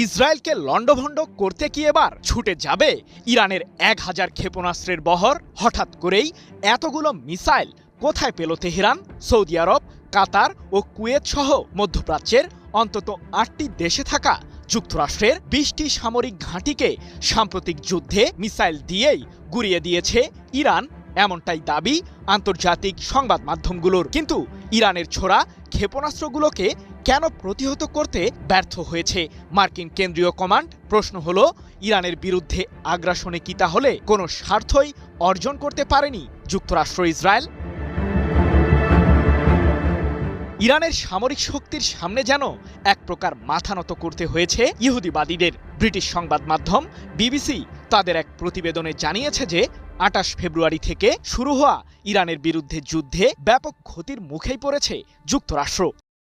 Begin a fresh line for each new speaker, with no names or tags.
ইসরায়েলকে লণ্ডভণ্ড করতে কি এবার ছুটে যাবে ইরানের 1000 ক্ষেপণাস্ত্রের বহর? হঠাৎ করেই এতগুলো মিসাইল কোথায় পেল তেহরান? সৌদি আরব, কাতার ও কুয়েত সহ মধ্যপ্রাচ্যের অন্তত 8টি দেশে থাকা যুক্তরাষ্ট্রের 20টি সামরিক ঘাঁটিকে সাম্প্রতিক যুদ্ধে মিসাইল দিয়েই গুঁড়িয়ে দিয়েছে ইরান, এমনটাই দাবি আন্তর্জাতিক সংবাদ মাধ্যমগুলোর। কিন্তু ইরানের ছোড়া ক্ষেপণাস্ত্রগুলোকে কেন প্রতিহত করতে ব্যর্থ হয়েছে মার্কিন কেন্দ্রীয় কমান্ড? প্রশ্ন হলো, ইরানের বিরুদ্ধে আগ্রাসনে কি তাহলে কোনো স্বার্থই অর্জন করতে পারেনি যুক্তরাষ্ট্র ইসরায়েল? ইরানের সামরিক শক্তির সামনে যেন এক প্রকার মাথা নত করতে হয়েছে ইহুদিবাদীদের। ব্রিটিশ সংবাদ মাধ্যম বিবিসি তাদের এক প্রতিবেদনে জানিয়েছে যে 28 ফেব্রুয়ারি থেকে শুরু হওয়া ইরানের বিরুদ্ধে যুদ্ধে ব্যাপক ক্ষতির মুখেই পড়েছে যুক্তরাষ্ট্র।